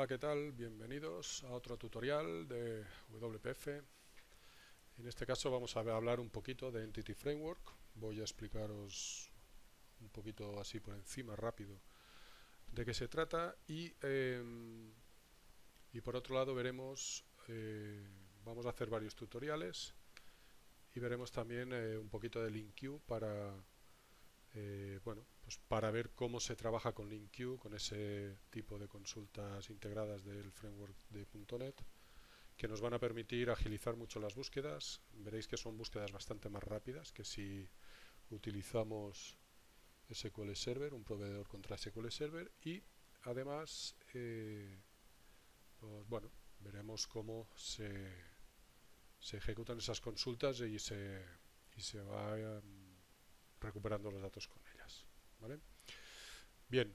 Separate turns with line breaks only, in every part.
Hola, ¿qué tal? Bienvenidos a otro tutorial de WPF. En este caso vamos a hablar un poquito de Entity Framework. Voy a explicaros un poquito así por encima, rápido, de qué se trata y por otro lado veremos, vamos a hacer varios tutoriales y veremos también un poquito de LinkQ para bueno, pues para ver cómo se trabaja con LinkQ, con ese tipo de consultas integradas del framework de .NET, que nos van a permitir agilizar mucho las búsquedas. Veréis que son búsquedas bastante más rápidas que si utilizamos SQL Server, un proveedor contra SQL Server, y además, pues bueno, veremos cómo se ejecutan esas consultas y se va recuperando los datos con ellas, ¿vale? Bien,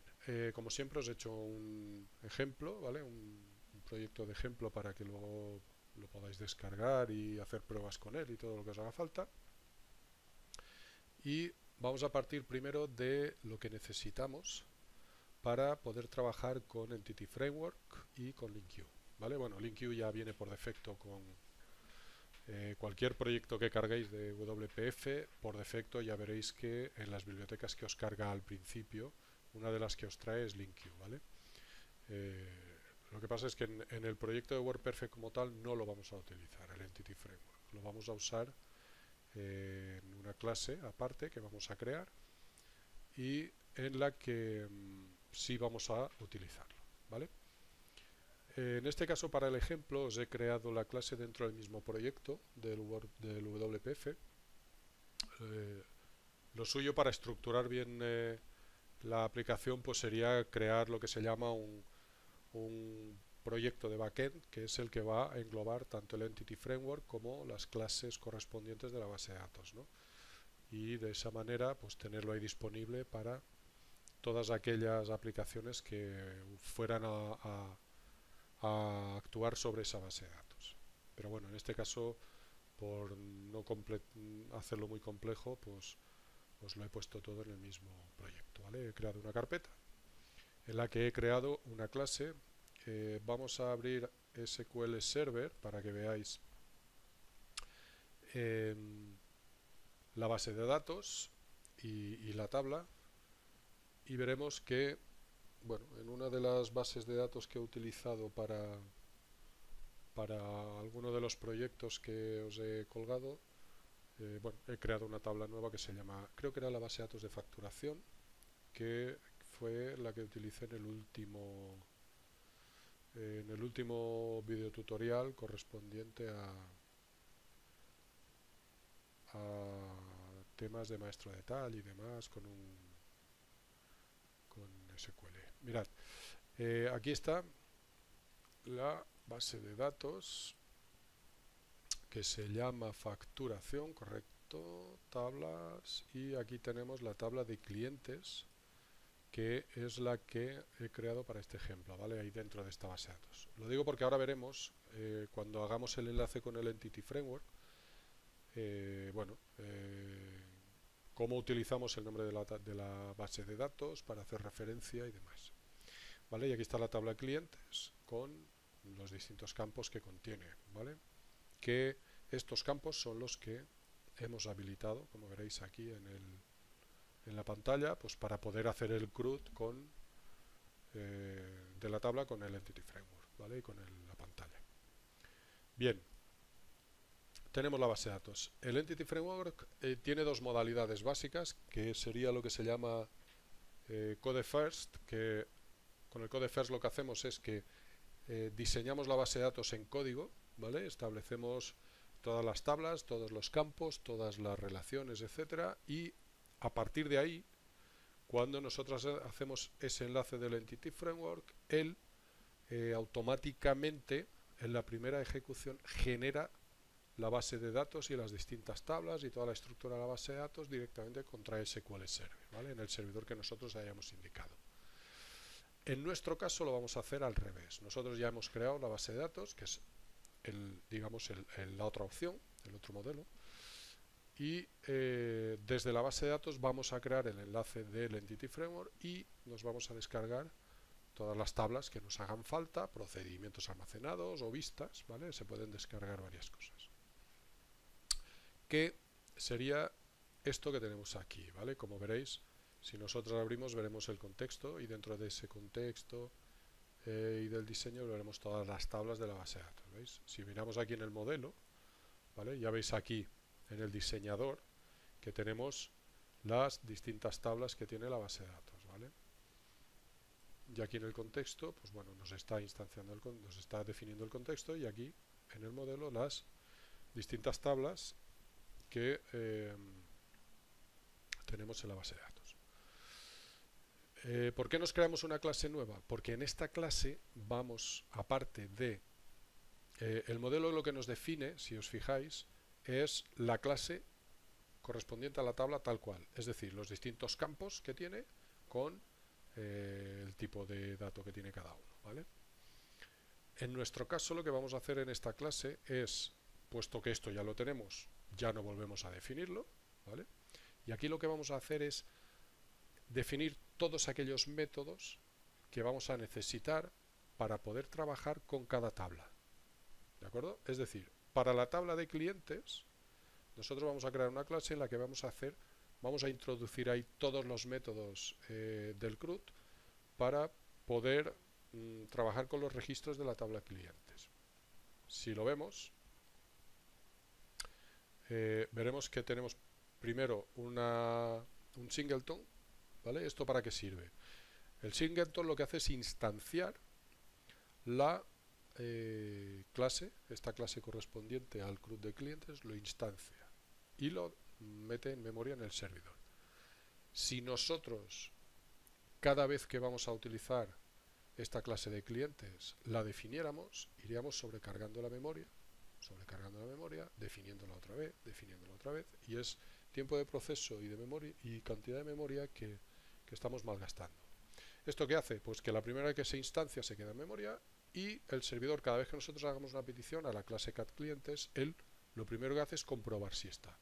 como siempre os he hecho un ejemplo, ¿vale? Un proyecto de ejemplo para que luego lo podáis descargar y hacer pruebas con él y todo lo que os haga falta. Y vamos a partir primero de lo que necesitamos para poder trabajar con Entity Framework y con LinkQ, ¿vale? Bueno, LinkQ ya viene por defecto con cualquier proyecto que carguéis de WPF. Por defecto ya veréis que en las bibliotecas que os carga al principio, una de las que os trae es LinkQ, ¿vale? Lo que pasa es que en el proyecto de WordPerfect como tal no lo vamos a utilizar, el Entity Framework. Lo vamos a usar en una clase aparte que vamos a crear y en la que sí vamos a utilizarlo, ¿vale? En este caso, para el ejemplo, os he creado la clase dentro del mismo proyecto del WPF. Lo suyo para estructurar bien la aplicación pues sería crear lo que se llama un proyecto de backend, que es el que va a englobar tanto el Entity Framework como las clases correspondientes de la base de datos, ¿no? Y de esa manera pues tenerlo ahí disponible para todas aquellas aplicaciones que fueran a actuar sobre esa base de datos. Pero bueno, en este caso, por no hacerlo muy complejo, pues os lo he puesto todo en el mismo proyecto, ¿vale? He creado una carpeta en la que he creado una clase. Vamos a abrir SQL Server para que veáis eh, la base de datos y la tabla, y veremos que, bueno, en una de las bases de datos que he utilizado para alguno de los proyectos que os he colgado, bueno, he creado una tabla nueva que se llama, creo que era la base de datos de facturación, que fue la que utilicé en el último videotutorial correspondiente a temas de maestro de tal y demás con SQL. Mirad, aquí está la base de datos que se llama facturación, correcto, tablas, y aquí tenemos la tabla de clientes, que es la que he creado para este ejemplo, ¿vale? Ahí dentro de esta base de datos. Lo digo porque ahora veremos, cuando hagamos el enlace con el Entity Framework, bueno, cómo utilizamos el nombre de la base de datos para hacer referencia y demás, ¿vale? Y aquí está la tabla de clientes con los distintos campos que contiene, ¿vale? Que estos campos son los que hemos habilitado, como veréis aquí en la pantalla, pues para poder hacer el CRUD de la tabla con el Entity Framework, ¿vale? Y con la pantalla. Bien, tenemos la base de datos. El Entity Framework tiene dos modalidades básicas, que sería lo que se llama Code First, que con el Code First lo que hacemos es que diseñamos la base de datos en código, ¿vale? Establecemos todas las tablas, todos los campos, todas las relaciones, etcétera, y a partir de ahí, cuando nosotros hacemos ese enlace del Entity Framework, él automáticamente en la primera ejecución genera la base de datos y las distintas tablas y toda la estructura de la base de datos directamente contra SQL Server, ¿vale? En el servidor que nosotros hayamos indicado. En nuestro caso lo vamos a hacer al revés. Nosotros ya hemos creado la base de datos, que es digamos la otra opción, el otro modelo, y desde la base de datos vamos a crear el enlace del Entity Framework y nos vamos a descargar todas las tablas que nos hagan falta, procedimientos almacenados o vistas, ¿vale? Se pueden descargar varias cosas. ¿Qué sería esto que tenemos aquí, ¿vale? Como veréis, si nosotros abrimos veremos el contexto y dentro de ese contexto y del diseño veremos todas las tablas de la base de datos, ¿veis? Si miramos aquí en el modelo, ¿vale? Ya veis aquí en el diseñador que tenemos las distintas tablas que tiene la base de datos, ¿vale? Y aquí en el contexto, pues bueno, nos está instanciando nos está definiendo el contexto, y aquí en el modelo las distintas tablas que tenemos en la base de datos. ¿Por qué nos creamos una clase nueva? Porque en esta clase vamos, aparte de el modelo, lo que nos define, si os fijáis, es la clase correspondiente a la tabla tal cual, es decir, los distintos campos que tiene con el tipo de dato que tiene cada uno, ¿vale? En nuestro caso lo que vamos a hacer en esta clase es, puesto que esto ya lo tenemos, ya no volvemos a definirlo, ¿vale? Y aquí lo que vamos a hacer es definir todos aquellos métodos que vamos a necesitar para poder trabajar con cada tabla, ¿de acuerdo? Es decir, para la tabla de clientes nosotros vamos a crear una clase en la que vamos a introducir ahí todos los métodos del CRUD para poder trabajar con los registros de la tabla de clientes. Si lo vemos, veremos que tenemos primero un singleton, ¿vale? ¿Esto para qué sirve? El singleton lo que hace es instanciar la clase, esta clase correspondiente al CRUD de clientes, lo instancia y lo mete en memoria en el servidor. Si nosotros, cada vez que vamos a utilizar esta clase de clientes, la definiéramos, iríamos sobrecargando la memoria, definiéndola otra vez, y es tiempo de proceso y de memoria y cantidad de memoria que estamos malgastando. ¿Esto qué hace? Pues que la primera vez que se instancia se queda en memoria, y el servidor, cada vez que nosotros hagamos una petición a la clase CatClientes, él lo primero que hace es comprobar si está.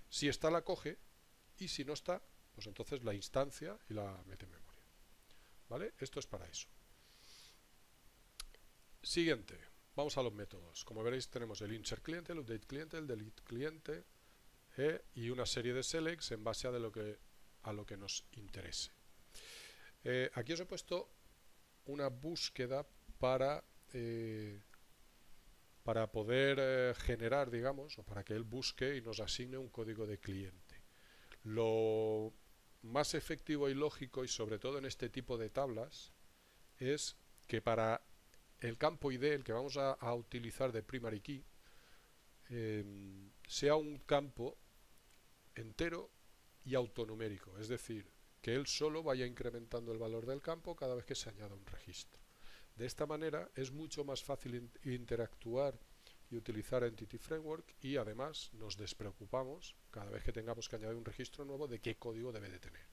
Si está, la coge, y si no está, pues entonces la instancia y la mete en memoria, ¿vale? Esto es para eso. Siguiente, vamos a los métodos. Como veréis, tenemos el insert cliente, el update cliente, el delete cliente y una serie de selects en base a lo que nos interese. Aquí os he puesto una búsqueda para poder generar, digamos, o para que él busque y nos asigne un código de cliente. Lo más efectivo y lógico, y sobre todo en este tipo de tablas, es que para el campo ID, el que vamos a utilizar de primary key, sea un campo entero y autonumérico, es decir, que él solo vaya incrementando el valor del campo cada vez que se añada un registro. De esta manera es mucho más fácil interactuar y utilizar Entity Framework, y además nos despreocupamos cada vez que tengamos que añadir un registro nuevo de qué código debe de tener,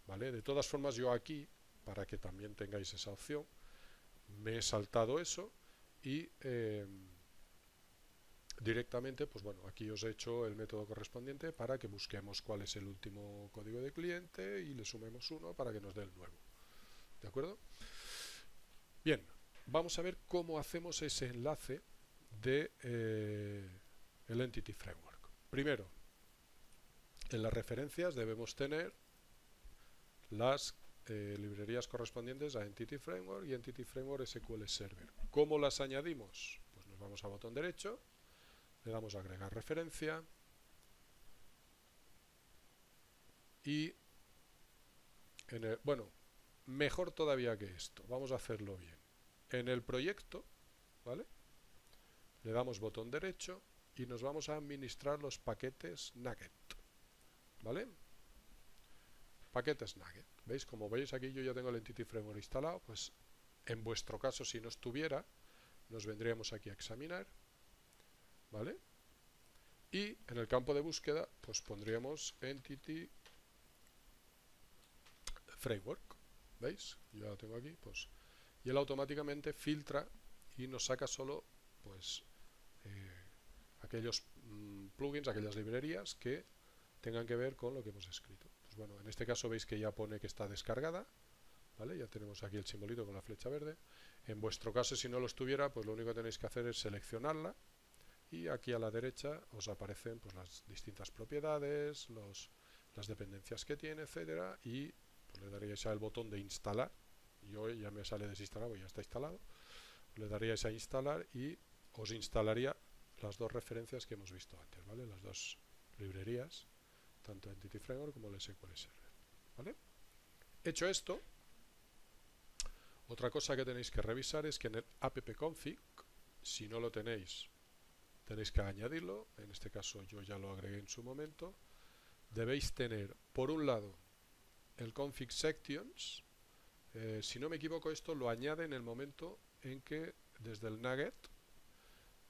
¿vale? De todas formas, yo aquí, para que también tengáis esa opción, me he saltado eso y directamente, pues bueno, aquí os he hecho el método correspondiente para que busquemos cuál es el último código de cliente y le sumemos 1 para que nos dé el nuevo, ¿de acuerdo? Bien, vamos a ver cómo hacemos ese enlace de el Entity Framework. Primero, en las referencias debemos tener las librerías correspondientes a Entity Framework y Entity Framework SQL Server. ¿Cómo las añadimos? Pues nos vamos a botón derecho, le damos a agregar referencia y bueno, mejor todavía que esto, vamos a hacerlo bien. En el proyecto, ¿vale? Le damos botón derecho y nos vamos a administrar los paquetes Nugget, ¿vale? Paquetes Nugget. ¿Veis? Como veis aquí yo ya tengo el Entity Framework instalado, pues en vuestro caso, si no estuviera, nos vendríamos aquí a examinar, ¿vale? Y en el campo de búsqueda, pues pondríamos Entity Framework, ¿veis? Yo ya lo tengo aquí, pues, y él automáticamente filtra y nos saca solo, pues, aquellos plugins, aquellas librerías que tengan que ver con lo que hemos escrito. Pues bueno, en este caso veis que ya pone que está descargada, ¿vale? Ya tenemos aquí el simbolito con la flecha verde. En vuestro caso, si no lo estuviera, pues lo único que tenéis que hacer es seleccionarla y aquí a la derecha os aparecen pues las distintas propiedades, las dependencias que tiene, etcétera, y pues le daríais al botón de instalar. Yo ya me sale desinstalado, ya está instalado. Le daríais a instalar y os instalaría las dos referencias que hemos visto antes, ¿vale? Las dos librerías, tanto Entity Framework como el SQL Server, ¿vale? Hecho esto, otra cosa que tenéis que revisar es que en el appconfig, si no lo tenéis, tenéis que añadirlo. En este caso yo ya lo agregué en su momento. Debéis tener, por un lado, el config sections. Si no me equivoco, esto lo añade en el momento en que desde el nugget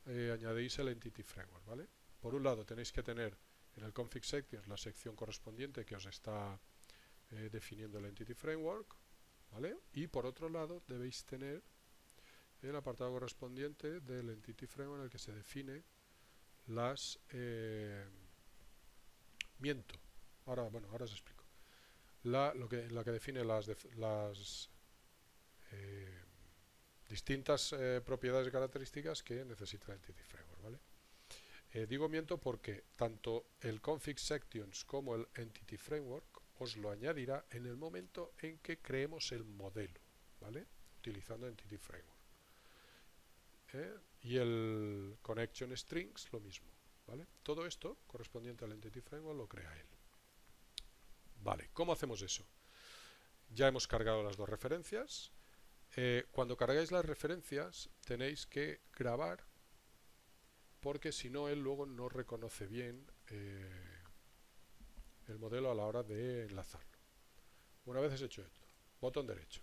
añadéis el Entity Framework, ¿vale? Por un lado tenéis que tener en el config sections la sección correspondiente que os está definiendo el Entity Framework, ¿vale? Y por otro lado debéis tener el apartado correspondiente del Entity Framework en el que se define las ahora os explico la que define las distintas propiedades y características que necesita el Entity Framework, ¿vale? Digo miento porque tanto el config sections como el Entity Framework os lo añadirá en el momento en que creemos el modelo, ¿vale? Utilizando Entity Framework. Y el connection strings lo mismo, ¿vale? Todo esto correspondiente al Entity Framework lo crea él. Vale, ¿cómo hacemos eso? Ya hemos cargado las dos referencias. Cuando cargáis las referencias tenéis que grabar, porque si no él luego no reconoce bien el modelo a la hora de enlazarlo. Una vez hecho esto, botón derecho,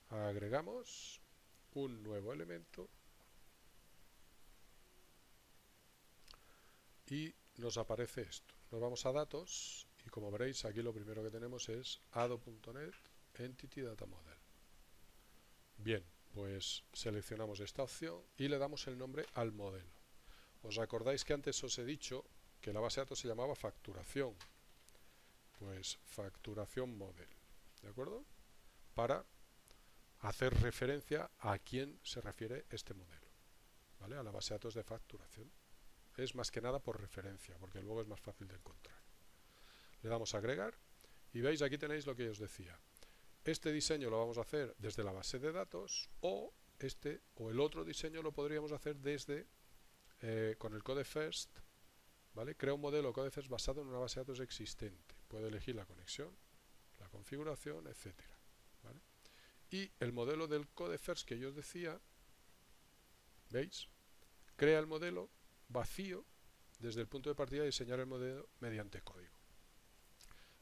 agregamos un nuevo elemento y nos aparece esto. Nos vamos a datos y como veréis aquí lo primero que tenemos es ado.net Entity Data Model. Bien, pues seleccionamos esta opción y le damos el nombre al modelo. ¿Os acordáis que antes os he dicho que la base de datos se llamaba facturación? Pues facturación model, ¿de acuerdo? Para hacer referencia a quién se refiere este modelo, ¿vale? A la base de datos de facturación. Es más que nada por referencia, porque luego es más fácil de encontrar. Le damos a agregar y veis, aquí tenéis lo que os decía. Este diseño lo vamos a hacer desde la base de datos o el otro diseño lo podríamos hacer desde con el code first, ¿vale? Crea un modelo code first basado en una base de datos existente. Puede elegir la conexión, la configuración, etcétera, ¿vale? Y el modelo del code first que yo os decía, ¿veis? Crea el modelo vacío desde el punto de partida de diseñar el modelo mediante código.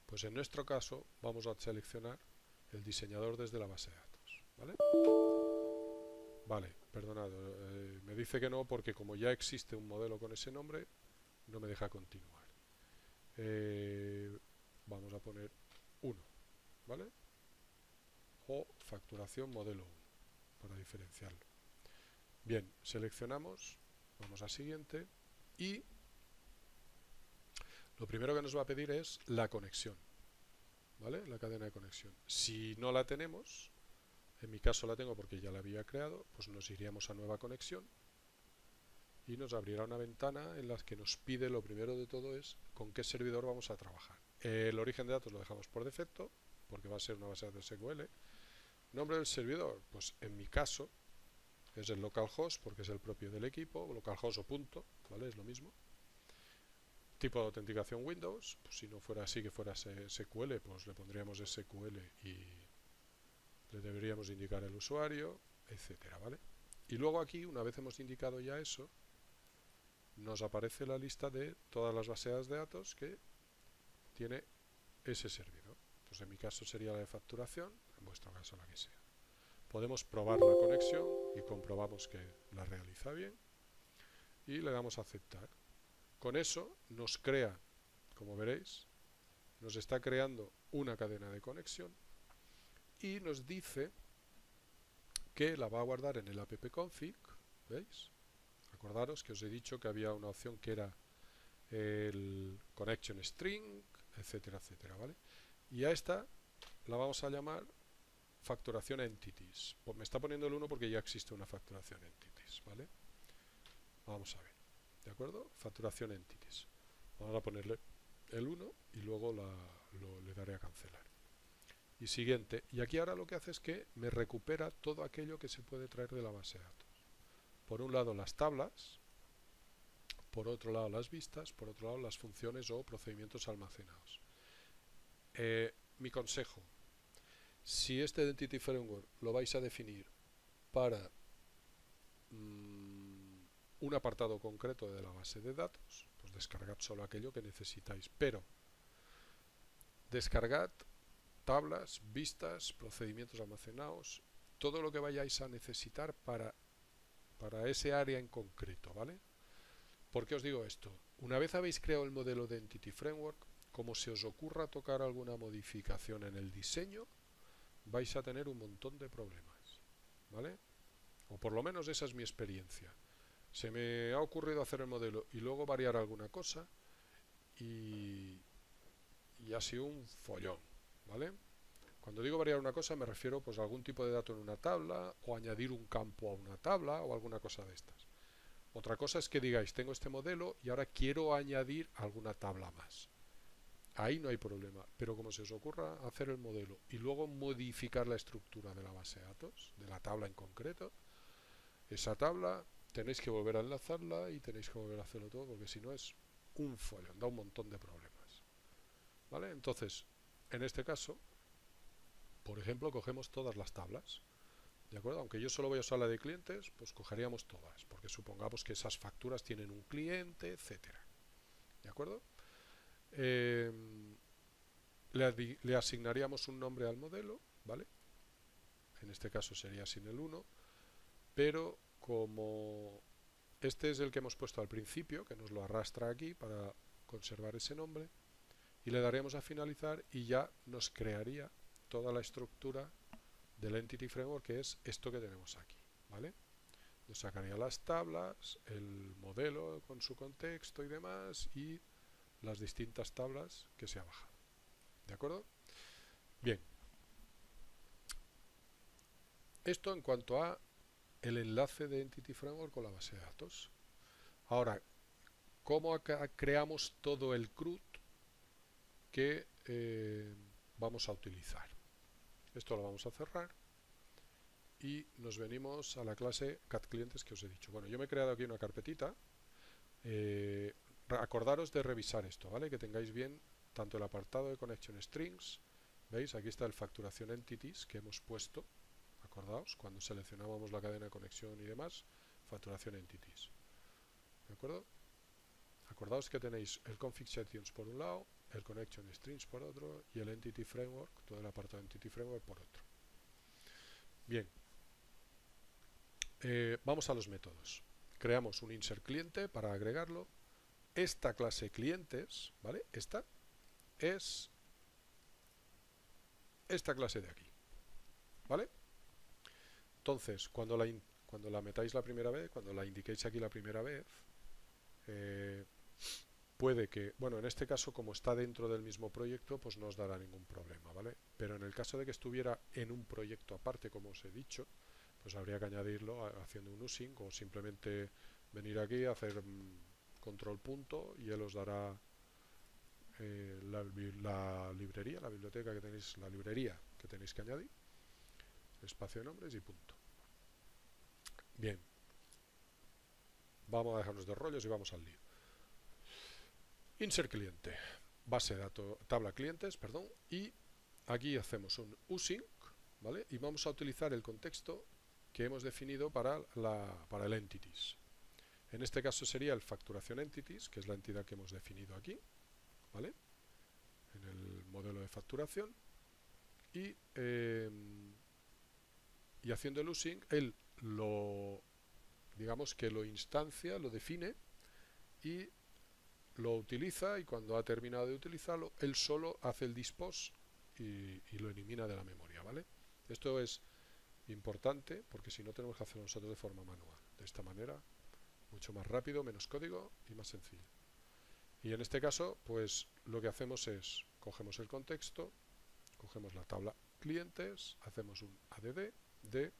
Pues en nuestro caso vamos a seleccionar el diseñador desde la base de datos, ¿vale? Vale, perdonad, me dice que no porque como ya existe un modelo con ese nombre, no me deja continuar. Vamos a poner 1, ¿vale? O facturación modelo 1, para diferenciarlo. Bien, seleccionamos, vamos a siguiente y lo primero que nos va a pedir es la conexión, ¿vale? La cadena de conexión. Si no la tenemos, en mi caso la tengo porque ya la había creado, pues nos iríamos a nueva conexión y nos abrirá una ventana en la que nos pide, lo primero de todo es con qué servidor vamos a trabajar. El origen de datos lo dejamos por defecto porque va a ser una base de datos SQL. Nombre del servidor, pues en mi caso es el localhost porque es el propio del equipo, localhost o punto, ¿vale? Es lo mismo. Tipo de autenticación Windows, pues si no fuera así, que fuera SQL, pues le pondríamos SQL y le deberíamos indicar el usuario, etcétera, ¿vale? Y luego aquí, una vez hemos indicado ya eso, nos aparece la lista de todas las bases de datos que tiene ese servidor. Pues en mi caso sería la de facturación, en vuestro caso la que sea. Podemos probar la conexión y comprobamos que la realiza bien y le damos a aceptar. Con eso nos crea, como veréis, nos está creando una cadena de conexión y nos dice que la va a guardar en el appconfig, ¿veis? Acordaros que os he dicho que había una opción que era el connection string, etcétera, etcétera, ¿vale? Y a esta la vamos a llamar facturación entities. Pues me está poniendo el 1 porque ya existe una facturación entities, ¿vale? Vamos a ver, ¿de acuerdo? Facturación entities. Vamos a ponerle el 1 y luego le daré a cancelar. Y siguiente, y aquí ahora lo que hace es que me recupera todo aquello que se puede traer de la base de datos. Por un lado las tablas, por otro lado las vistas, por otro lado las funciones o procedimientos almacenados. Mi consejo, si este Entity Framework lo vais a definir para un apartado concreto de la base de datos, pues descargad solo aquello que necesitáis, pero descargad tablas, vistas, procedimientos almacenados, todo lo que vayáis a necesitar para ese área en concreto, ¿vale? ¿Por qué os digo esto? Una vez habéis creado el modelo de Entity Framework, como se os ocurra tocar alguna modificación en el diseño, vais a tener un montón de problemas, ¿vale? O por lo menos esa es mi experiencia. Se me ha ocurrido hacer el modelo y luego variar alguna cosa y ha sido un follón, ¿vale? Cuando digo variar una cosa me refiero pues a algún tipo de dato en una tabla o añadir un campo a una tabla o alguna cosa de estas. Otra cosa es que digáis, tengo este modelo y ahora quiero añadir alguna tabla más. Ahí no hay problema, pero como se os ocurra hacer el modelo y luego modificar la estructura de la base de datos, de la tabla en concreto, esa tabla tenéis que volver a enlazarla y tenéis que volver a hacerlo todo, porque si no es un follón, da un montón de problemas. ¿Vale? Entonces, en este caso, por ejemplo, cogemos todas las tablas, ¿de acuerdo? Aunque yo solo voy a usar la de clientes, pues cogeríamos todas, porque supongamos que esas facturas tienen un cliente, etcétera. ¿De acuerdo? Le asignaríamos un nombre al modelo, ¿vale? En este caso sería sin el 1, pero como este es el que hemos puesto al principio, que nos lo arrastra aquí para conservar ese nombre, y le daremos a finalizar y ya nos crearía toda la estructura del Entity Framework, que es esto que tenemos aquí, ¿vale? Nos sacaría las tablas, el modelo con su contexto y demás, y las distintas tablas que se ha bajado. ¿De acuerdo? Bien. Esto en cuanto a el enlace de Entity Framework con la base de datos. Ahora, ¿cómo creamos todo el CRUD que vamos a utilizar? Esto lo vamos a cerrar y nos venimos a la clase CatClientes que os he dicho. Bueno, yo me he creado aquí una carpetita. Acordaros de revisar esto, ¿vale? Que tengáis bien tanto el apartado de Connection Strings, ¿veis? Aquí está el Facturación Entities que hemos puesto, acordaos, cuando seleccionábamos la cadena de conexión y demás, Facturación Entities, ¿de acuerdo? Acordaos que tenéis el Config Settings por un lado, el Connection Strings por otro y el Entity Framework, todo el apartado de Entity Framework por otro. Bien, vamos a los métodos. Creamos un insert cliente para agregarlo. Esta clase clientes, ¿vale? Esta es esta clase de aquí, ¿vale? Entonces, cuando la metáis la primera vez, cuando la indiquéis aquí la primera vez, puede que, bueno, en este caso como está dentro del mismo proyecto, pues no os dará ningún problema, ¿vale? Pero en el caso de que estuviera en un proyecto aparte, como os he dicho, pues habría que añadirlo haciendo un using o simplemente venir aquí, hacer control punto y él os dará la librería, la biblioteca que tenéis, la librería que tenéis que añadir, espacio de nombres y punto. Bien, vamos a dejarnos de rollos y vamos al lío. Insert cliente, base de datos, tabla clientes, perdón, y aquí hacemos un using, ¿vale? Y vamos a utilizar el contexto que hemos definido para el entities. En este caso sería el facturación entities, que es la entidad que hemos definido aquí, ¿vale? En el modelo de facturación. Y haciendo el using, él digamos que lo instancia, lo define y lo utiliza, y cuando ha terminado de utilizarlo, él solo hace el dispose y lo elimina de la memoria, ¿vale? Esto es importante porque si no tenemos que hacerlo nosotros de forma manual. De esta manera, mucho más rápido, menos código y más sencillo. Y en este caso, pues lo que hacemos es, cogemos el contexto, cogemos la tabla clientes, hacemos un add de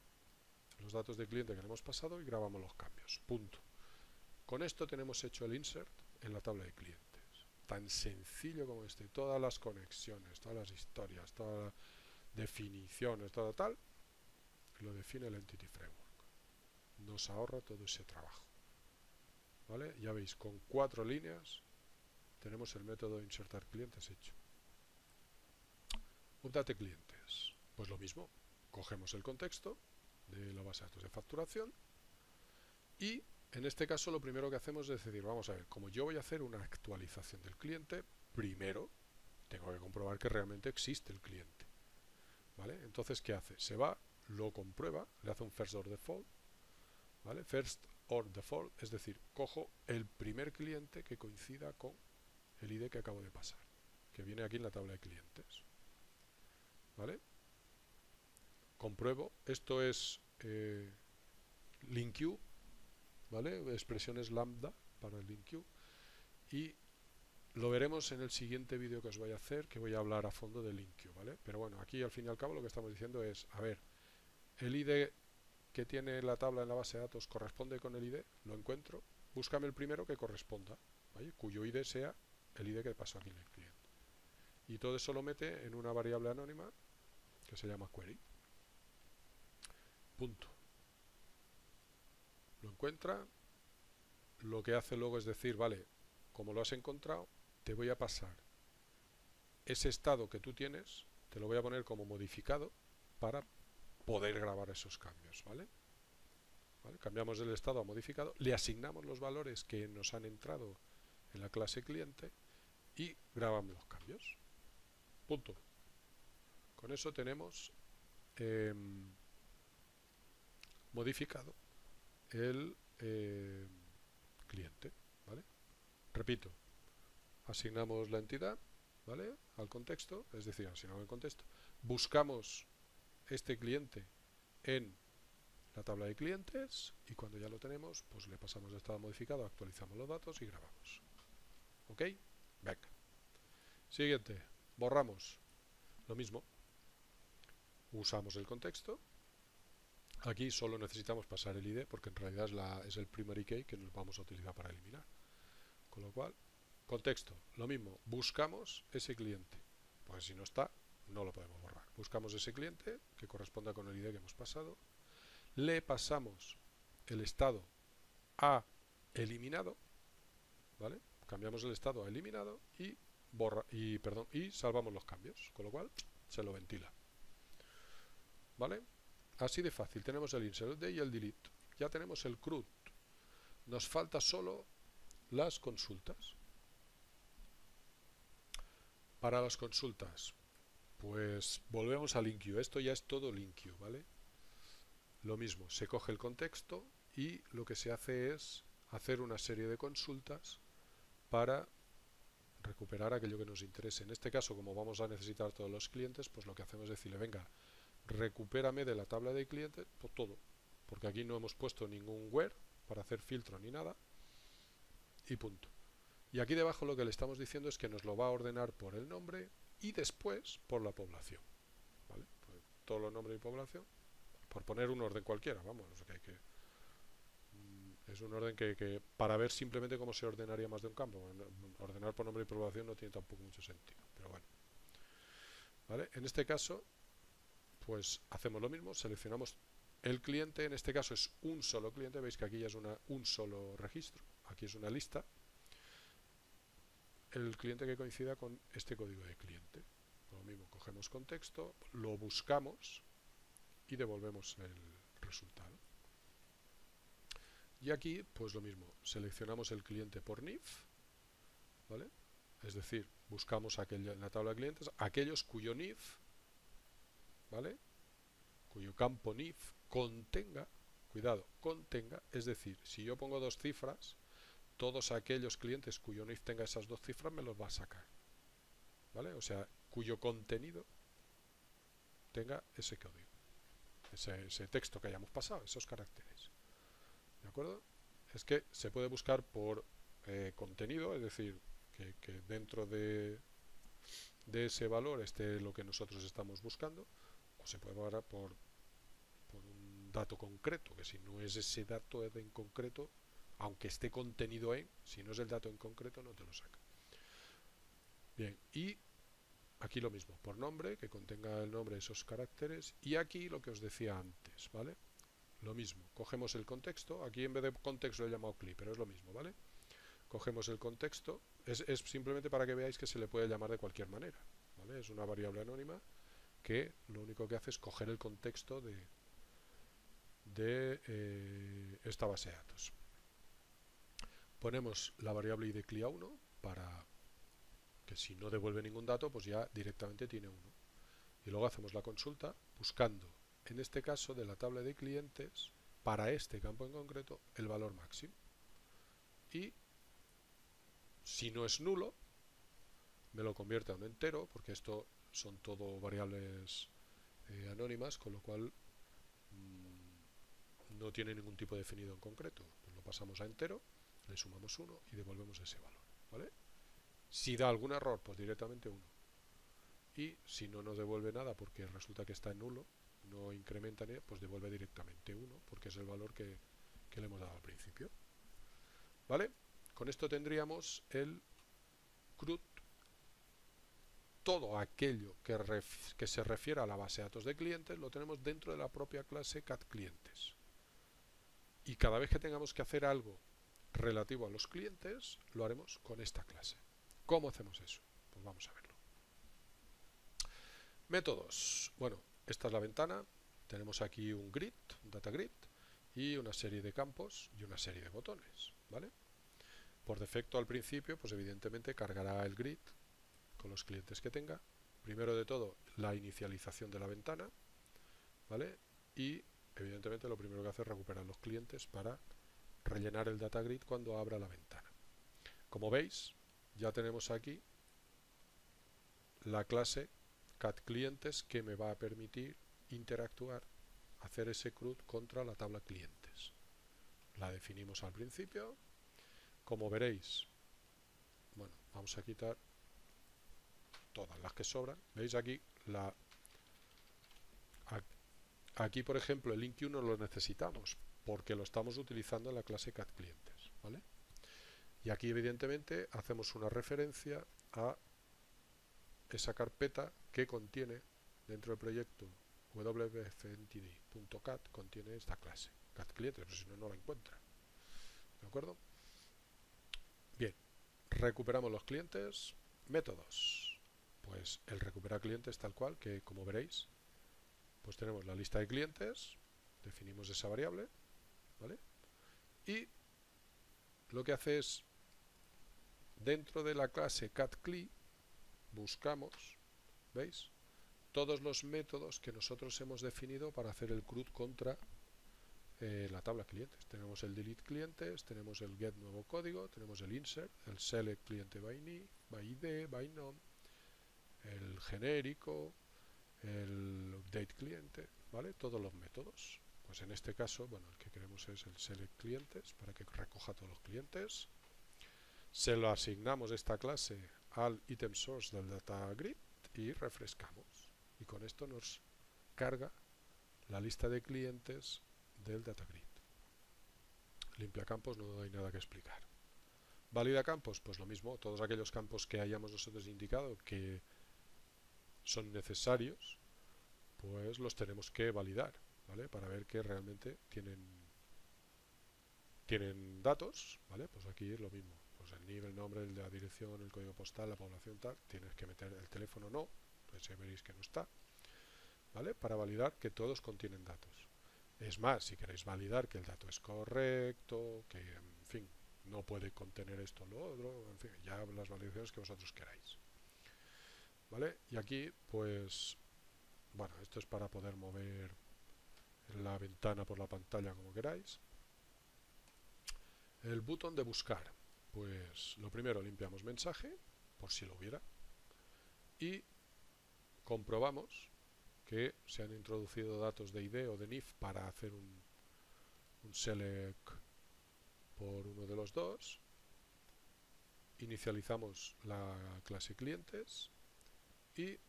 los datos de cliente que le hemos pasado y grabamos los cambios. Punto. Con esto tenemos hecho el insert en la tabla de clientes. Tan sencillo como este. Todas las conexiones, todas las historias, todas las definiciones, todo tal, lo define el Entity Framework. Nos ahorra todo ese trabajo. ¿Vale? Ya veis, con 4 líneas tenemos el método de insertar clientes hecho. Update clientes. Pues lo mismo. Cogemos el contexto de la base de datos de facturación y en este caso lo primero que hacemos es decir, vamos a ver, como yo voy a hacer una actualización del cliente, primero tengo que comprobar que realmente existe el cliente. ¿Vale? Entonces, ¿qué hace? Se va, lo comprueba, le hace un first or default, ¿vale? First or default, es decir, cojo el primer cliente que coincida con el ID que acabo de pasar, que viene aquí en la tabla de clientes. ¿Vale? Compruebo, esto es LINQ, ¿vale? Expresiones lambda para el LINQ, y lo veremos en el siguiente vídeo que os voy a hacer, que voy a hablar a fondo del LINQ, ¿vale? Pero bueno, aquí al fin y al cabo lo que estamos diciendo es, a ver, el ID que tiene la tabla en la base de datos corresponde con el ID, lo encuentro, búscame el primero que corresponda, ¿vale? Cuyo ID sea el ID que pasó aquí en el cliente. Y todo eso lo mete en una variable anónima que se llama query. Punto. Lo encuentra, lo que hace luego es decir, vale, como lo has encontrado, te voy a pasar ese estado que tú tienes, te lo voy a poner como modificado para poder grabar esos cambios, ¿vale? ¿Vale? Cambiamos el estado a modificado, le asignamos los valores que nos han entrado en la clase cliente y grabamos los cambios. Punto. Con eso tenemos modificado el cliente, ¿vale? Repito, asignamos la entidad, ¿vale? Al contexto, es decir, asignamos el contexto, buscamos este cliente en la tabla de clientes y cuando ya lo tenemos, pues le pasamos de estado modificado, actualizamos los datos y grabamos. ¿Ok? Venga. Siguiente, borramos. Lo mismo. Usamos el contexto. Aquí solo necesitamos pasar el ID porque en realidad es el primary key que nos vamos a utilizar para eliminar. Con lo cual, contexto, lo mismo. Buscamos ese cliente. Pues si no está, no lo podemos borrar. Buscamos ese cliente que corresponda con el ID que hemos pasado. Le pasamos el estado a eliminado, ¿vale? Cambiamos el estado a eliminado y y salvamos los cambios, con lo cual se lo ventila. ¿Vale? Así de fácil. Tenemos el insert y el delete. Ya tenemos el CRUD. Nos falta solo las consultas. Para las consultas, pues volvemos a LINQ. Esto ya es todo LINQ, ¿vale? Lo mismo, se coge el contexto y lo que se hace es hacer una serie de consultas para recuperar aquello que nos interese. En este caso, como vamos a necesitar todos los clientes, pues lo que hacemos es decirle, venga, recupérame de la tabla de clientes pues todo, porque aquí no hemos puesto ningún where para hacer filtro ni nada, y punto. Y aquí debajo lo que le estamos diciendo es que nos lo va a ordenar por el nombre y después por la población, ¿vale? Pues todos los nombres y población, por poner un orden cualquiera, vamos, o sea es un orden que para ver simplemente cómo se ordenaría más de un campo. Ordenar por nombre y población no tiene tampoco mucho sentido, pero bueno. ¿Vale? En este caso, pues hacemos lo mismo, seleccionamos el cliente, en este caso es un solo cliente, veis que aquí ya es un solo registro, aquí es una lista, el cliente que coincida con este código de cliente. Lo mismo, cogemos contexto, lo buscamos y devolvemos el resultado. Y aquí, pues lo mismo, seleccionamos el cliente por NIF, ¿vale? Es decir, buscamos en la tabla de clientes aquellos cuyo NIF, ¿vale? Cuyo campo NIF contenga, cuidado, contenga, es decir, si yo pongo 2 cifras, todos aquellos clientes cuyo NIF tenga esas 2 cifras me los va a sacar, ¿vale? O sea, cuyo contenido tenga ese código, ese texto que hayamos pasado, esos caracteres. ¿De acuerdo? Es que se puede buscar por contenido, es decir, que dentro de ese valor esté lo que nosotros estamos buscando, o se puede parar por un dato concreto, que si no es ese dato en concreto, aunque esté contenido en, si no es el dato en concreto, no te lo saca. Bien, y aquí lo mismo, por nombre, que contenga el nombre de esos caracteres, y aquí lo que os decía antes, ¿vale? Lo mismo, cogemos el contexto, aquí en vez de contexto lo he llamado clip, pero es lo mismo, ¿vale? Cogemos el contexto, es simplemente para que veáis que se le puede llamar de cualquier manera, ¿vale? Es una variable anónima que lo único que hace es coger el contexto de esta base de datos. Ponemos la variable id clia1 para que si no devuelve ningún dato, pues ya directamente tiene 1. Y luego hacemos la consulta buscando, en este caso de la tabla de clientes, para este campo en concreto, el valor máximo. Y si no es nulo, me lo convierte a un entero, porque esto son todo variables anónimas, con lo cual no tiene ningún tipo definido en concreto. Pues lo pasamos a entero, le sumamos 1 y devolvemos ese valor, ¿vale? Si da algún error, pues directamente 1. Y si no nos devuelve nada porque resulta que está en nulo, no incrementa, pues devuelve directamente 1, porque es el valor que le hemos dado al principio. ¿Vale? Con esto tendríamos el CRUD, todo aquello que se refiere a la base de datos de clientes, lo tenemos dentro de la propia clase CatClientes. Y cada vez que tengamos que hacer algo relativo a los clientes, lo haremos con esta clase. ¿Cómo hacemos eso? Pues vamos a verlo. Métodos. Bueno, esta es la ventana. Tenemos aquí un grid, un data grid, y una serie de campos y una serie de botones, ¿vale? Por defecto al principio, pues evidentemente cargará el grid con los clientes que tenga. Primero de todo, la inicialización de la ventana, ¿vale? Y evidentemente lo primero que hace es recuperar los clientes para rellenar el data grid cuando abra la ventana. Como veis, ya tenemos aquí la clase CatClientes que me va a permitir interactuar, hacer ese CRUD contra la tabla clientes. La definimos al principio. Como veréis, bueno, vamos a quitar todas las que sobran. ¿Veis aquí? Aquí, por ejemplo, el link 1 lo necesitamos porque lo estamos utilizando en la clase CatClientes, ¿vale? Y aquí, evidentemente, hacemos una referencia a esa carpeta que contiene dentro del proyecto wfentity.cat contiene esta clase, CatClientes, pero si no, no la encuentra. ¿De acuerdo? Bien, recuperamos los clientes. Métodos. Pues el recuperar clientes tal cual, que como veréis, pues tenemos la lista de clientes, definimos esa variable, ¿vale? Y lo que hace es, dentro de la clase CatCli, buscamos, ¿veis? Todos los métodos que nosotros hemos definido para hacer el CRUD contra la tabla clientes. Tenemos el delete clientes, tenemos el get nuevo código, tenemos el insert, el select cliente by id, by none, el genérico, el update cliente, ¿vale? Todos los métodos. Pues en este caso, bueno, el que queremos es el select clientes para que recoja todos los clientes. Se lo asignamos esta clase al item source del data grid y refrescamos. Y con esto nos carga la lista de clientes del data grid. Limpia campos, no hay nada que explicar. Valida campos, pues lo mismo, todos aquellos campos que hayamos nosotros indicado que son necesarios, pues los tenemos que validar, ¿vale? Para ver que realmente tienen datos, ¿vale? Pues aquí es lo mismo, pues el nivel, el nombre, la dirección, el código postal, la población tal, tienes que meter el teléfono no, entonces ya veréis que no está, ¿vale? Para validar que todos contienen datos. Es más, si queréis validar que el dato es correcto, que en fin, no puede contener esto o lo otro, en fin, ya las validaciones que vosotros queráis, ¿vale? Y aquí, pues, bueno, esto es para poder mover la ventana por la pantalla como queráis. El botón de buscar, pues lo primero limpiamos mensaje, por si lo hubiera, y comprobamos que se han introducido datos de ID o de NIF para hacer un select por uno de los dos. Inicializamos la clase clientes y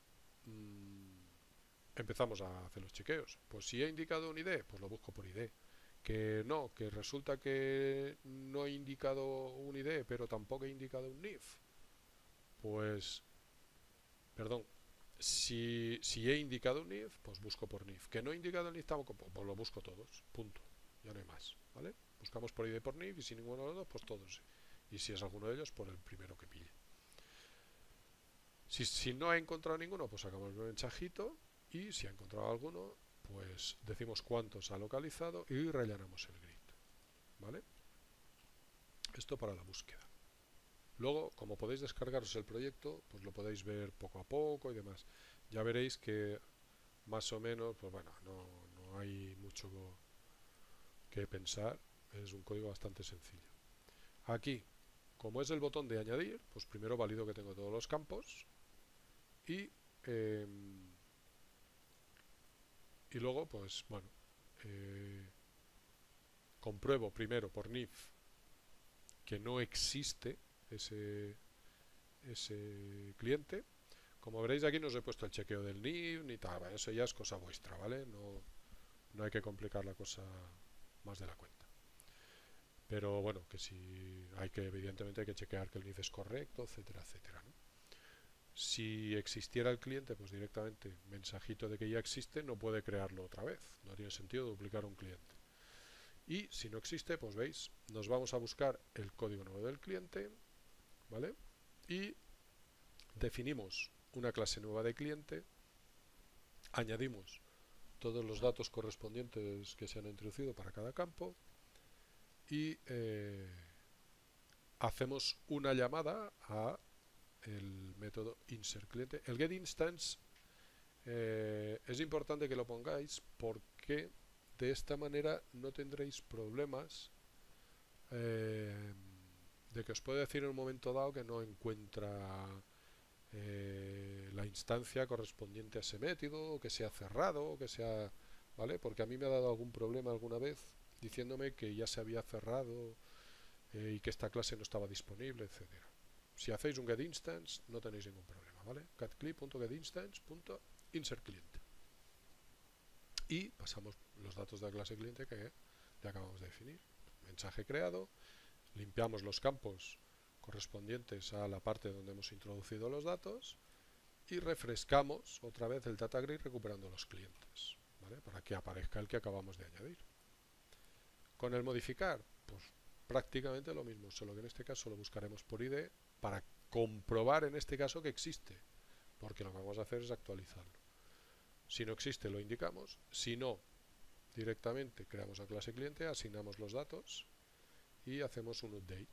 empezamos a hacer los chequeos. Pues si he indicado un ID, pues lo busco por ID. Que no, que resulta que no he indicado un ID, pero tampoco he indicado un NIF. Pues, perdón, si he indicado un NIF, pues busco por NIF. Que no he indicado el NIF tampoco, pues lo busco todos. Punto. Ya no hay más, ¿vale? Buscamos por ID por NIF y si ninguno de los dos, pues todos. Y si es alguno de ellos, por el primero que pille. Si no ha encontrado ninguno, pues sacamos el mensajito y si ha encontrado alguno, pues decimos cuántos ha localizado y rellenamos el grid, ¿vale? Esto para la búsqueda. Luego, como podéis descargaros el proyecto, pues lo podéis ver poco a poco y demás. Ya veréis que más o menos, pues bueno, no hay mucho que pensar, es un código bastante sencillo. Aquí, como es el botón de añadir, pues primero valido que tengo todos los campos y luego, pues bueno, compruebo primero por NIF que no existe ese cliente. Como veréis aquí no os he puesto el chequeo del NIF ni tal, eso ya es cosa vuestra, ¿vale? No hay que complicar la cosa más de la cuenta. Pero bueno, que si hay que, evidentemente hay que chequear que el NIF es correcto, etcétera, etcétera, ¿no? Si existiera el cliente, pues directamente mensajito de que ya existe, no puede crearlo otra vez. No tiene sentido duplicar un cliente. Y si no existe, pues veis, nos vamos a buscar el código nuevo del cliente, ¿vale? Y definimos una clase nueva de cliente, añadimos todos los datos correspondientes que se han introducido para cada campo y hacemos una llamada a el método insertCliente. El getInstance es importante que lo pongáis porque de esta manera no tendréis problemas de que os puede decir en un momento dado que no encuentra la instancia correspondiente a ese método, o que sea cerrado, o que sea, ¿vale? Porque a mí me ha dado algún problema alguna vez diciéndome que ya se había cerrado y que esta clase no estaba disponible, etcétera. Si hacéis un getInstance no tenéis ningún problema, ¿vale? catclip.getInstance.insertClient y pasamos los datos de la clase cliente que ya acabamos de definir. Mensaje creado, limpiamos los campos correspondientes a la parte donde hemos introducido los datos y refrescamos otra vez el data grid recuperando los clientes, ¿vale? Para que aparezca el que acabamos de añadir. Con el modificar, pues prácticamente lo mismo, solo que en este caso lo buscaremos por ID para comprobar en este caso que existe, porque lo que vamos a hacer es actualizarlo. Si no existe lo indicamos, si no, directamente creamos la clase cliente, asignamos los datos y hacemos un update.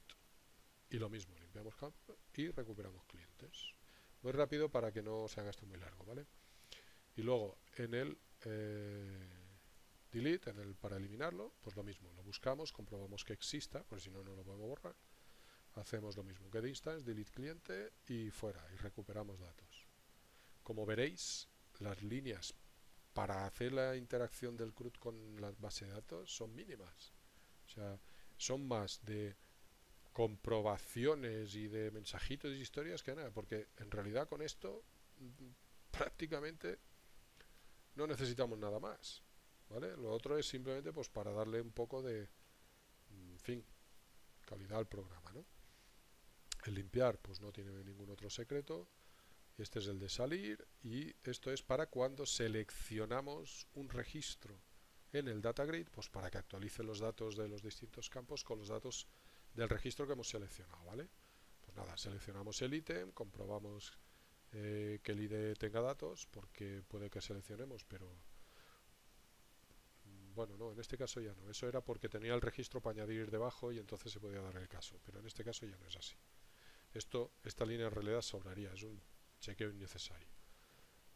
Y lo mismo, limpiamos campo y recuperamos clientes. Muy rápido para que no se haga esto muy largo, ¿vale? Y luego en el delete, para eliminarlo, pues lo mismo, lo buscamos, comprobamos que exista, porque si no, no lo podemos borrar. Hacemos lo mismo, getInstance, delete cliente y fuera, y recuperamos datos. Como veréis, las líneas para hacer la interacción del CRUD con la base de datos son mínimas. O sea, son más de comprobaciones y de mensajitos y historias que nada, porque en realidad con esto prácticamente no necesitamos nada más, ¿vale? Lo otro es simplemente pues para darle un poco de, en fin, calidad al programa, ¿no? El limpiar pues no tiene ningún otro secreto. Este es el de salir y esto es para cuando seleccionamos un registro en el data grid, pues para que actualice los datos de los distintos campos con los datos del registro que hemos seleccionado, ¿vale? Pues nada, seleccionamos el ítem, comprobamos que el ID tenga datos, porque puede que seleccionemos, pero bueno, no, en este caso ya no. Eso era porque tenía el registro para añadir debajo y entonces se podía dar el caso, pero en este caso ya no es así. Esta línea en realidad sobraría, es un chequeo innecesario.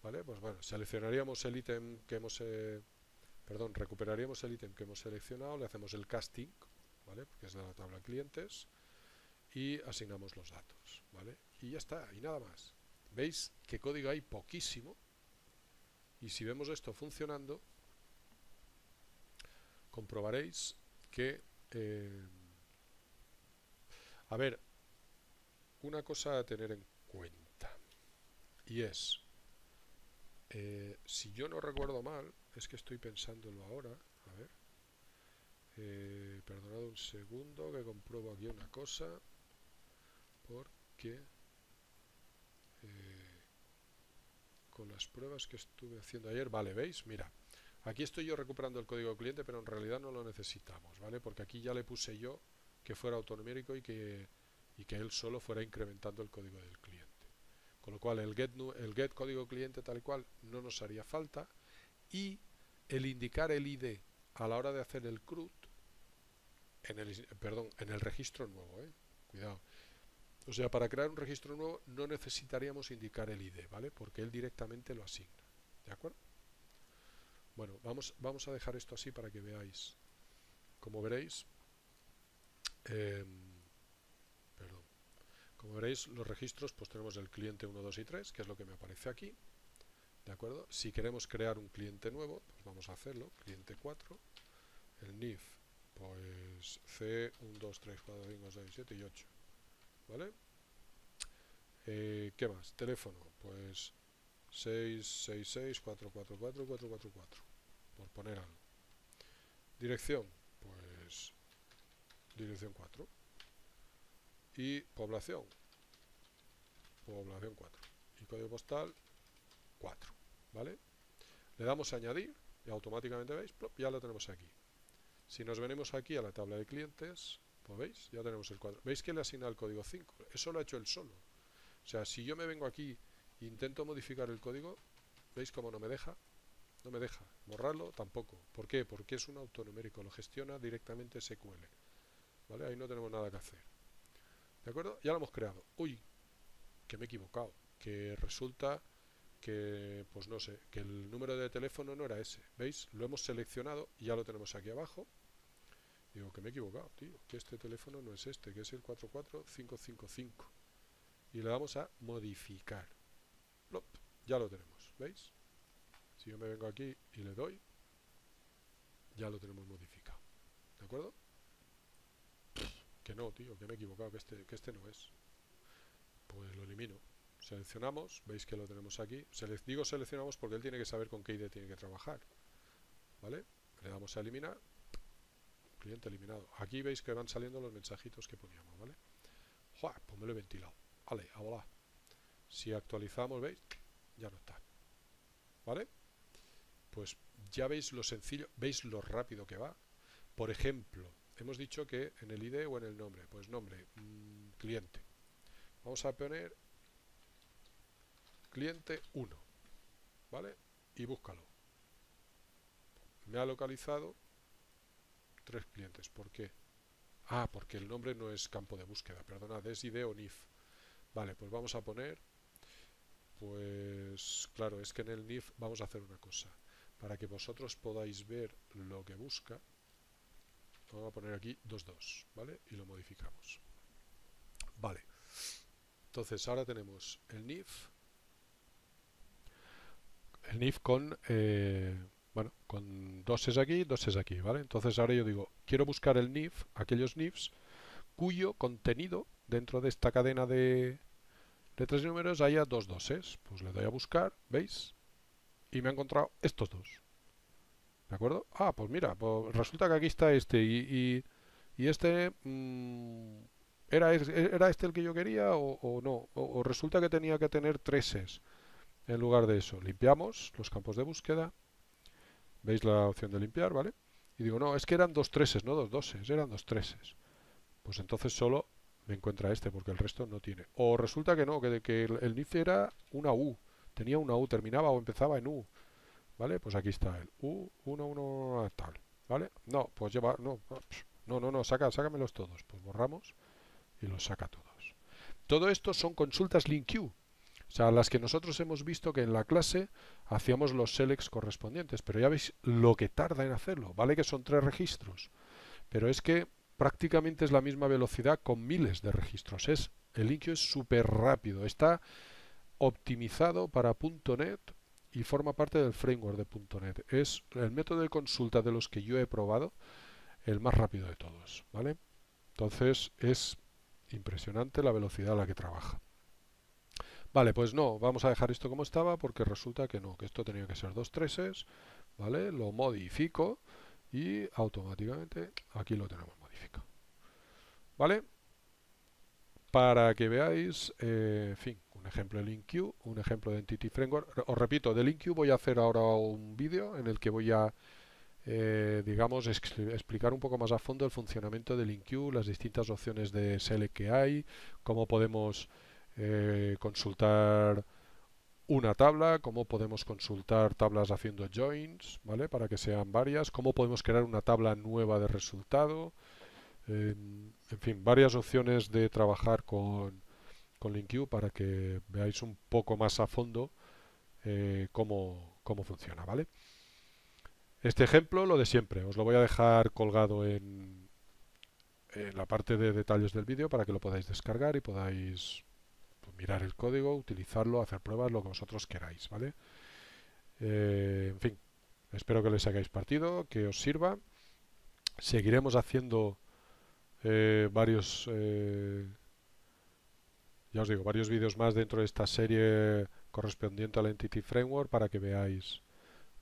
¿Vale? Pues bueno, seleccionaríamos el ítem que hemos... recuperaríamos el ítem que hemos seleccionado, le hacemos el casting, ¿vale? Porque es de la tabla clientes, y asignamos los datos, ¿vale? Y ya está, y nada más. ¿Veis que código hay? Poquísimo. Y si vemos esto funcionando, comprobaréis que... a ver, una cosa a tener en cuenta, y es Si yo no recuerdo mal, es que estoy pensándolo ahora, a ver, perdonad un segundo que compruebo aquí una cosa, porque con las pruebas que estuve haciendo ayer, vale, ¿veis? Mira, aquí estoy yo recuperando el código cliente, pero en realidad no lo necesitamos, ¿vale? Porque aquí ya le puse yo que fuera autonumérico y que él solo fuera incrementando el código del cliente. Con lo cual el get código cliente tal y cual no nos haría falta, y el indicar el ID a la hora de hacer el CRUD en el registro nuevo, cuidado. O sea, para crear un registro nuevo no necesitaríamos indicar el ID, ¿vale? Porque él directamente lo asigna. ¿De acuerdo? Bueno, vamos a dejar esto así para que veáis. Como veréis, eh, perdón, como veréis, los registros, pues tenemos el cliente 1, 2 y 3, que es lo que me aparece aquí. ¿De acuerdo? Si queremos crear un cliente nuevo, pues vamos a hacerlo. Cliente 4, el NIF, pues C, 1, 2, 3, 4, 5, 6, 7 y 8. ¿Vale? ¿Qué más? Teléfono, pues 666 444 444, por poner algo. Dirección, pues dirección 4. Y población, población 4. Y código postal 4. ¿Vale? Le damos a añadir y automáticamente, ¿veis? Plop, ya lo tenemos aquí. Si nos venimos aquí a la tabla de clientes, pues veis, ya tenemos el 4. ¿Veis que le asigna el código 5? Eso lo ha hecho él solo. O sea, si yo me vengo aquí e intento modificar el código, ¿veis cómo no me deja? No me deja. Borrarlo tampoco. ¿Por qué? Porque es un autonumérico, lo gestiona directamente SQL. ¿Vale? Ahí no tenemos nada que hacer. ¿De acuerdo? Ya lo hemos creado. Uy, que me he equivocado. Que resulta que, pues no sé, que el número de teléfono no era ese. ¿Veis? Lo hemos seleccionado y ya lo tenemos aquí abajo. Digo, que me he equivocado, tío. Que este teléfono no es este, que es el 44555. Y le damos a modificar. Plop, ya lo tenemos. ¿Veis? Si yo me vengo aquí y le doy, ya lo tenemos modificado. ¿De acuerdo? Que no, tío, que me he equivocado, que este no es. Pues lo elimino. Seleccionamos, veis que lo tenemos aquí. Digo seleccionamos porque él tiene que saber con qué ID tiene que trabajar. ¿Vale? Le damos a eliminar. Cliente eliminado. Aquí veis que van saliendo los mensajitos que poníamos, ¿vale? ¡Joder! Pues me lo he ventilado. Vale, a volar. Si actualizamos, ¿veis? Ya no está. ¿Vale? Pues ya veis lo sencillo, veis lo rápido que va. Por ejemplo, hemos dicho que en el ID o en el nombre. Pues nombre, cliente. Vamos a poner cliente 1. ¿Vale? Y búscalo. Me ha localizado 3 clientes. ¿Por qué? Ah, porque el nombre no es campo de búsqueda. Perdonad, es ID o NIF. Vale, pues vamos a poner... Pues claro, es que en el NIF vamos a hacer una cosa. Para que vosotros podáis ver lo que busca, vamos a poner aquí 22, ¿vale? Y lo modificamos. Vale. Entonces ahora tenemos el NIF con, bueno, con 2 es aquí, 2 es aquí, ¿vale? Entonces ahora yo digo, quiero buscar el NIF, aquellos NIFs cuyo contenido dentro de esta cadena de 3 números haya 2 doses. Pues le doy a buscar, ¿veis? Y me ha encontrado estos dos. ¿De acuerdo? Ah, pues mira, pues resulta que aquí está este y este... ¿era este el que yo quería o no? O resulta que tenía que tener 3 es en lugar de eso. Limpiamos los campos de búsqueda. ¿Veis la opción de limpiar, vale? Y digo, no, es que eran 2 treses, no 2 doses, eran 2 treses. Pues entonces solo me encuentra este, porque el resto no tiene. O resulta que no, que el NIF era una U. Tenía una U, terminaba o empezaba en U. ¿Vale? Pues aquí está el U11 tal. ¿Vale? No, pues lleva... No, sácamelos todos. Pues borramos y los saca todos. Todo esto son consultas LINQ. O sea, las que nosotros hemos visto que en la clase hacíamos los selects correspondientes. Pero ya veis lo que tarda en hacerlo. Vale que son 3 registros. Pero es que prácticamente es la misma velocidad con miles de registros. El LINQ es súper rápido. Está optimizado para .NET y forma parte del framework de .NET. Es el método de consulta de los que yo he probado el más rápido de todos, ¿vale? Entonces es impresionante la velocidad a la que trabaja. Vale, pues no, vamos a dejar esto como estaba porque resulta que no, que esto tenía que ser dos treses, ¿vale? Lo modifico y automáticamente aquí lo tenemos modificado, ¿vale? Para que veáis, en fin, un ejemplo de LinkQ, un ejemplo de Entity Framework. Os repito, de LinkQ voy a hacer ahora un vídeo en el que voy a, digamos, explicar un poco más a fondo el funcionamiento de LinkQ, las distintas opciones de SELECT que hay, cómo podemos consultar una tabla, cómo podemos consultar tablas haciendo joins, ¿vale? Para que sean varias, cómo podemos crear una tabla nueva de resultado, en fin, varias opciones de trabajar con LinkQ para que veáis un poco más a fondo cómo funciona, ¿vale? Este ejemplo, lo de siempre, os lo voy a dejar colgado en la parte de detalles del vídeo para que lo podáis descargar y podáis pues, mirar el código, utilizarlo, hacer pruebas, lo que vosotros queráis, ¿vale? En fin, espero que le sacáis partido, que os sirva. Seguiremos haciendo varios, ya os digo, varios vídeos más dentro de esta serie correspondiente al Entity Framework para que veáis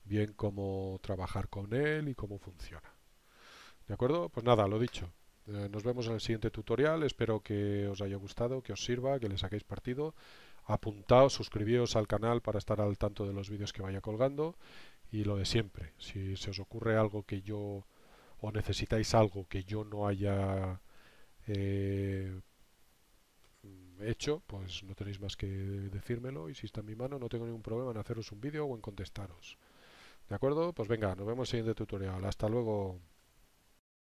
bien cómo trabajar con él y cómo funciona. ¿De acuerdo? Pues nada, lo dicho. Nos vemos en el siguiente tutorial. Espero que os haya gustado, que os sirva, que le saquéis partido. Apuntaos, suscribíos al canal para estar al tanto de los vídeos que vaya colgando. Y lo de siempre, si se os ocurre algo que yo o necesitáis algo que yo no haya eh, hecho, pues no tenéis más que decírmelo y si está en mi mano no tengo ningún problema en haceros un vídeo o en contestaros. ¿De acuerdo? Pues venga, nos vemos en el siguiente tutorial. Hasta luego.